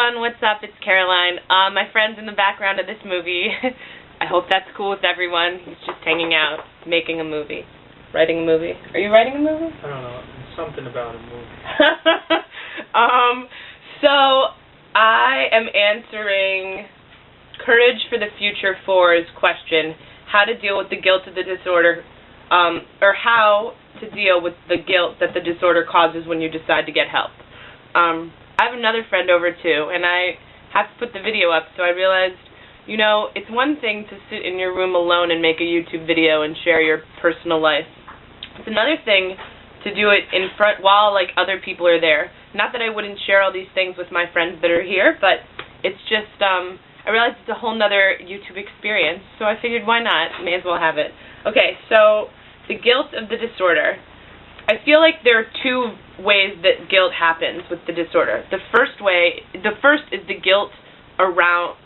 everyone, what's up? It's Caroline. My friend's in the background of this movie. I hope that's cool with everyone. He's just hanging out, making a movie. Writing a movie. Are you writing a movie? I don't know. Something about a movie. So, I am answering Courage for the Future 4's question, how to deal with the guilt of the disorder, or how to deal with the guilt that the disorder causes when you decide to get help. I have another friend over too, and I have to put the video up, so I realized, you know, it's one thing to sit in your room alone and make a YouTube video and share your personal life. It's another thing to do it in front while, like, other people are there. Not that I wouldn't share all these things with my friends that are here, but it's just, I realized it's a whole nother YouTube experience, so I figured why not? May as well have it. Okay, so the guilt of the disorder. I feel like there are two ways that guilt happens with the disorder. The first is the guilt around,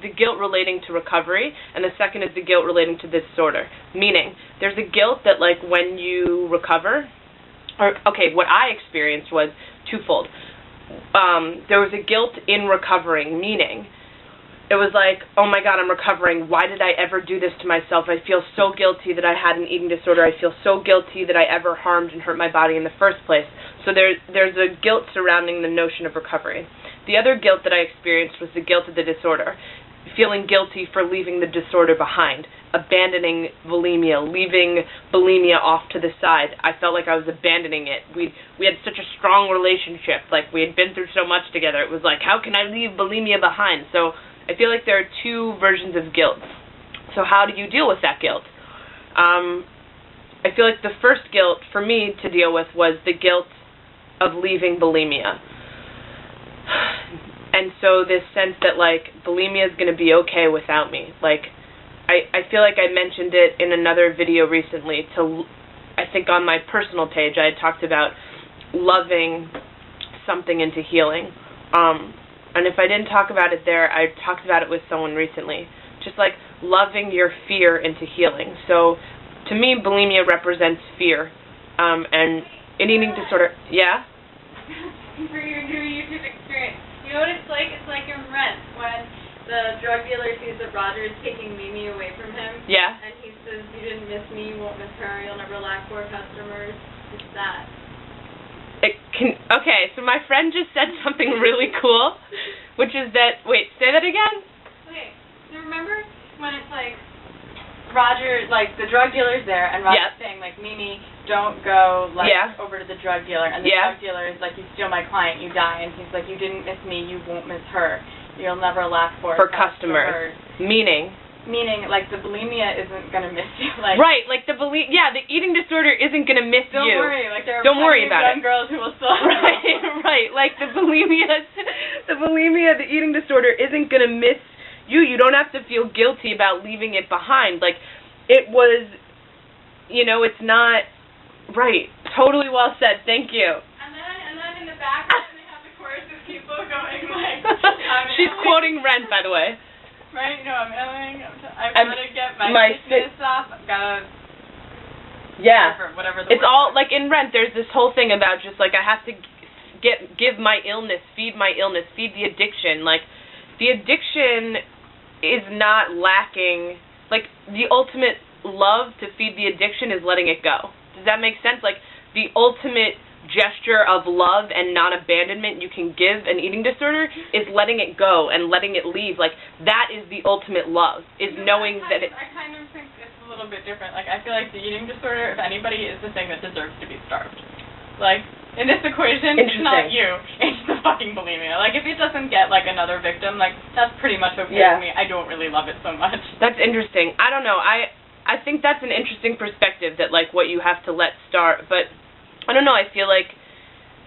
the guilt relating to recovery, and the second is the guilt relating to the disorder. Meaning, there's a guilt that, like, when you recover, or, okay, what I experienced was twofold. There was a guilt in recovering, meaning, it was like, oh my God, I'm recovering. Why did I ever do this to myself? I feel so guilty that I had an eating disorder. I feel so guilty that I ever harmed and hurt my body in the first place. So there's a guilt surrounding the notion of recovery. The other guilt that I experienced was the guilt of the disorder. Feeling guilty for leaving the disorder behind. Abandoning bulimia. Leaving bulimia off to the side. I felt like I was abandoning it. We had such a strong relationship. Like, we had been through so much together. It was like, how can I leave bulimia behind? So I feel like there are two versions of guilt. So how do you deal with that guilt? I feel like the first guilt for me to deal with was the guilt of leaving bulimia. And so this sense that, like, bulimia is going to be okay without me. Like, I feel like I mentioned it in another video recently. I think on my personal page I had talked about loving something into healing. And if I didn't talk about it there, I talked about it with someone recently. Just like loving your fear into healing. So to me, bulimia represents fear. And an eating disorder, yeah? For your new YouTube experience, you know what it's like? It's like in Rent, when the drug dealer sees that Roger is taking Mimi away from him. Yeah. And he says, you didn't miss me, you won't miss her, you'll never lack for customers. It's that. Okay, so my friend just said something really cool, which is that, wait, say that again? Okay, so remember when it's like, Roger, like, the drug dealer's there, and Roger's saying, like, Mimi, don't go, like, over to the drug dealer, and the drug dealer is like, you steal my client, you die, and he's like, you didn't miss me, you won't miss her, you'll never laugh for customers. Meaning, like, the bulimia isn't gonna miss you, like... Right, like, the eating disorder isn't gonna miss you. Don't worry, like, there are plenty of young girls who will still... Right, like, the eating disorder isn't gonna miss you. You don't have to feel guilty about leaving it behind. Like, it was, you know, it's not... Right, totally well said, thank you. And then in the background, they have the chorus of people going, like... She's quoting Rent, by the way. Right, you know, I'm ailing, I've got to get my sickness off, I've got to... Yeah. Whatever the it's all, like, in Rent, there's this whole thing about just, like, I have to give my illness, feed the addiction. Like, the addiction is not lacking, like, the ultimate love to feed the addiction is letting it go. Does that make sense? Like, the ultimate gesture of love and non-abandonment you can give an eating disorder is letting it go and letting it leave. Like, that is the ultimate love, is knowing that it... I kind of think it's a little bit different. Like, I feel like the eating disorder, if anybody, is the thing that deserves to be starved. Like, in this equation, it's not you, it's the fucking bulimia. Like, if it doesn't get, like, another victim, like, that's pretty much okay with me. I don't really love it so much. That's interesting. I don't know. I think that's an interesting perspective, that, like, what you have to let starve, but... I don't know, I feel like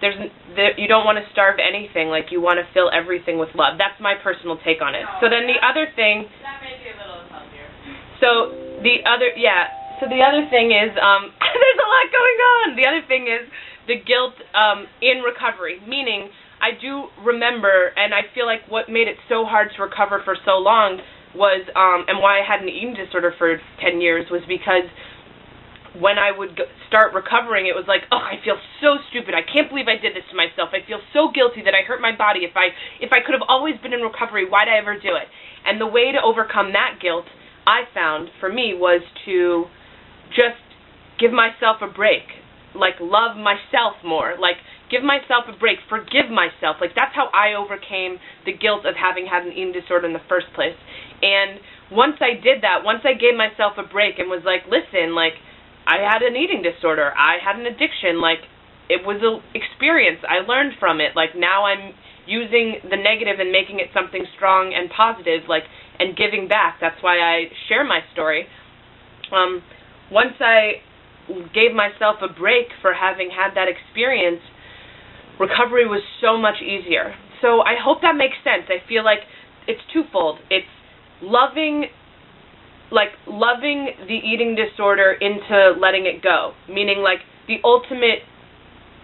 you don't want to starve anything, like you want to fill everything with love. That's my personal take on it. So then the other thing... That may be a little healthier. So the other thing is, there's a lot going on. The other thing is the guilt in recovery, meaning I do remember, and I feel like what made it so hard to recover for so long was, and why I had an eating disorder for 10 years was because when I would start recovering, it was like, oh, I feel so stupid. I can't believe I did this to myself. I feel so guilty that I hurt my body. If I could have always been in recovery, why'd I ever do it? And the way to overcome that guilt, I found, for me, was to just give myself a break. Like, love myself more. Like, give myself a break. Forgive myself. Like, that's how I overcame the guilt of having had an eating disorder in the first place. And once I did that, once I gave myself a break and was like, listen, like, I had an eating disorder. I had an addiction. Like, it was an experience. I learned from it. Like, now I'm using the negative and making it something strong and positive, like, and giving back. That's why I share my story. Once I gave myself a break for having had that experience, recovery was so much easier. So I hope that makes sense. I feel like it's twofold. It's loving the eating disorder into letting it go, meaning like the ultimate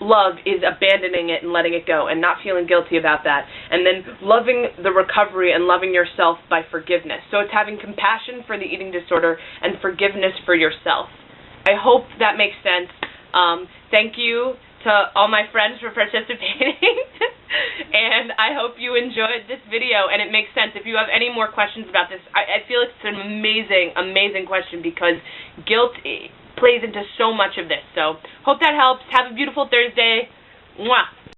love is abandoning it and letting it go and not feeling guilty about that, and then loving the recovery and loving yourself by forgiveness. So it's having compassion for the eating disorder and forgiveness for yourself. I hope that makes sense. Thank you to all my friends for participating, and I hope you enjoyed this video and it makes sense. If you have any more questions about this, I feel it's an amazing, amazing question because guilt plays into so much of this. So hope that helps. Have a beautiful Thursday. Mwah.